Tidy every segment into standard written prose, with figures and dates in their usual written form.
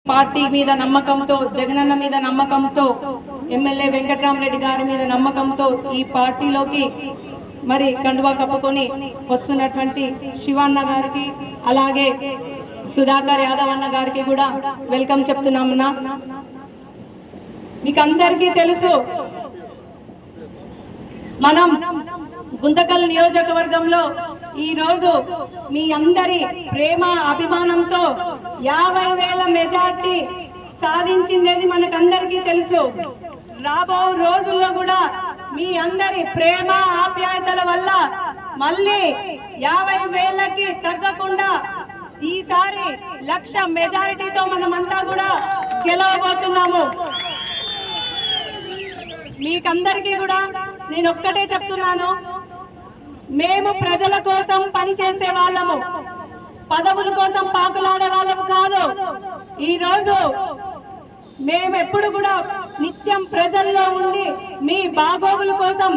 Party మీద నమ్మకంతో, జగనన్న మీద నమ్మకంతో, ఎమ్మెల్యే వెంకట్రామరెడ్డి గారి మీద నమ్మకంతో ఈ పార్టీలోకి మరి కండువా కప్పుకొని వస్తున్నటువంటి శివన్న గారికి, అలాగే సుధాకర్ యాదవ్ అన్న గారికి కూడా వెల్కమ్ చెప్తున్నామన్నా. మీకు అందరికీ తెలుసు, మనం గుంతకల్ నియోజకవర్గంలో ఈ రోజు మీ అందరి ప్రేమ అభిమానంతో 50,000 మెజార్టీ సాధించింది మనకందరికీ తెలుసు. రాబో రోజుల్లో కూడా మీ అందరి ప్రేమ ఆప్యాయతల వల్ల మళ్ళీ 50,000కి తగ్గకుండా ఈసారి 1,00,000 మెజారిటీతో మనమంతా కూడా గెలవబోతున్నాము. మీకందరికీ కూడా నేను ఒక్కటే చెప్తున్నాను, మేము ప్రజల కోసం పనిచేసే వాళ్ళము, పదవుల కోసం పాకులాడే వాళ్ళము కాదు. ఈరోజు మేము ఎప్పుడు కూడా నిత్యం ప్రజల్లో ఉండి మీ బాగోగుల కోసం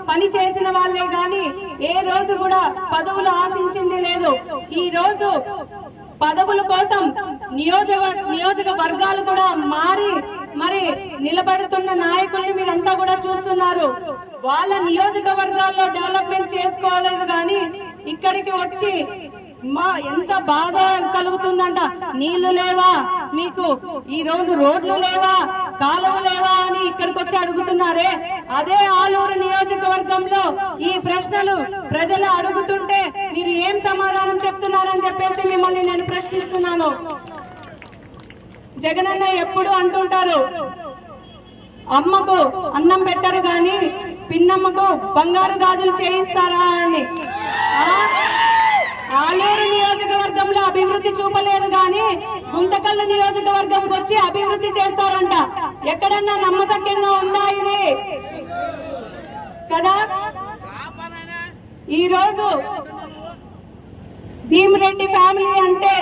పని చేసిన వాళ్ళే కానీ ఏ రోజు కూడా పదవులు ఆశించింది లేదు. ఈ రోజు పదవుల కోసం నియోజకవర్గాలు కూడా మరి నిలబడుతున్న నాయకుల్ని మీరంతా కూడా చూస్తున్నారు. వాళ్ళ నియోజకవర్గాల్లో డెవలప్మెంట్ చేసుకోలేదు కానీ ఇక్కడికి వచ్చి ఎంత బాధ కలుగుతుందంట. నీళ్లు లేవా మీకు, ఈ రోజు రోడ్లు లేవా, కాలువలు లేవా అని ఇక్కడికి వచ్చి అడుగుతున్నారే. అదే ఆలూరు నియోజకవర్గంలో ఈ ప్రశ్నలు ప్రజలు అడుగుతుంటే మీరు ఏం సమాధానం చెప్తున్నారని చెప్పేసి మిమ్మల్ని నేను ప్రశ్నిస్తున్నాను. జగనన్న ఎప్పుడు అంటుంటారు, అమ్మకు అన్నం పెట్టరు కానీ పిన్నమ్మకు బంగారు గాజులు చేయిస్తారా అని. ఆలూరు నియోజకవర్గంలో అభివృద్ధి చూపలేదు కానీ గుంతకల్ నియోజకవర్గంకి వచ్చి అభివృద్ధి చేస్తారంట. ఎక్కడన్నా నమ్మశక్యంగా ఉందా ఇది? కదా. ఈరోజు భీమిరెడ్డి ఫ్యామిలీ అంటే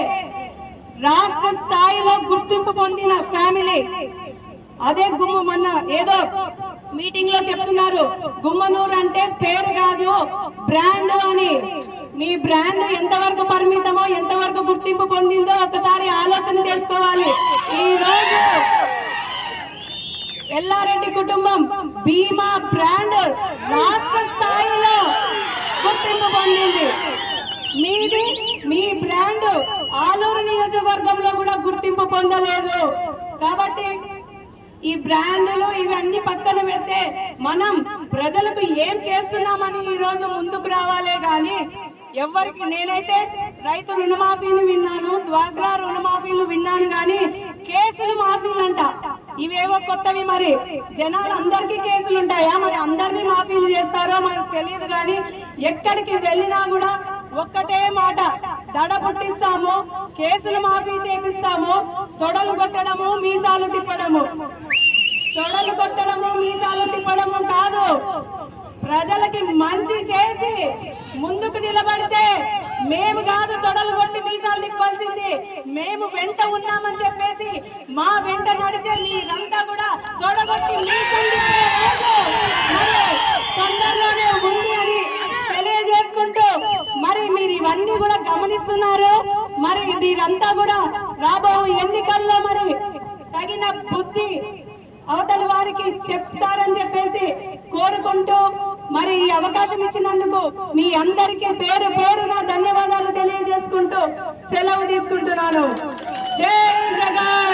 రాష్ట్ర స్థాయిలో గుర్తింపు పొందిన ఫ్యామిలీ. అదే మొన్న ఏదో మీటింగ్ లో చెప్తున్నారు, గుమ్మనూరు అంటే పేరు కాదు బ్రాండ్ అని. మీ బ్రాండ్ ఎంతవరకు పరిమితమో, ఎంతవరకు గుర్తింపు పొందిందో ఒకసారి ఆలోచన చేసుకోవాలి. ఈ రోజు ఎల్లారెడ్డి కుటుంబం బీమా బ్రాండ్ రాష్ట్ర స్థాయిలో గుర్తింపు పొందింది. మీ బ్రాండ్ ఆలూరు నియోజకవర్గంలో కూడా గుర్తింపు పొందలేదు. కాబట్టి ఈ బ్రాండ్లు ఇవన్నీ పక్కన పెడితే మనం ప్రజలకు ఏం చేస్తున్నామని ఈ రోజు ముందుకు రావాలే కానీ ఎవరికి. నేనైతే రైతు రుణమాఫీని విన్నాను, డ్వాక్రా రుణమాఫీలు విన్నాను కానీ కేసులు మాఫీలు అంట. ఇవేవో కొత్తవి. మరి జనాలు అందరికీ కేసులు ఉంటాయా? మరి అందరినీ మాఫీలు చేస్తారో మనకు తెలియదు కానీ ఎక్కడికి వెళ్ళినా కూడా ఒక్కటే మాట, దడ పుట్టిస్తాము, కేసులు మాఫీ చేపిస్తాము. తొడలు కొట్టడము, మీసాలు తిప్పడము, తొడలు కొట్టడము, మీసాలు తిప్పడము కాదు. ప్రజలకి మంచి చేసి ముందుకు నిలబడితే మేము కాదు తొడలు కొట్టి మీసాలు తిప్పాల్సింది. మేము వెంట ఉన్నామని చెప్పేసి మా వెంట నడిచే మీరంతా కూడా తొడగొట్టి మీసాలు తిప్పే రోజు తొందరలోనే ఉంది అని తెలియజేసుకుంటూ, మరి మీరు ఇవన్నీ కూడా గమనిస్తున్నారు. మరి మీరంతా కూడా రాబో ఎన్నికల్లో మరి తగిన బుద్ధి అవతలి వారికి చెప్తారని చెప్పేసి కోరుకుంటూ, మరి ఈ అవకాశం ఇచ్చినందుకు మీ అందరికీ పేరు పేరున ధన్యవాదాలు తెలియజేసుకుంటూ సెలవు తీసుకుంటున్నాను. జై జగన్.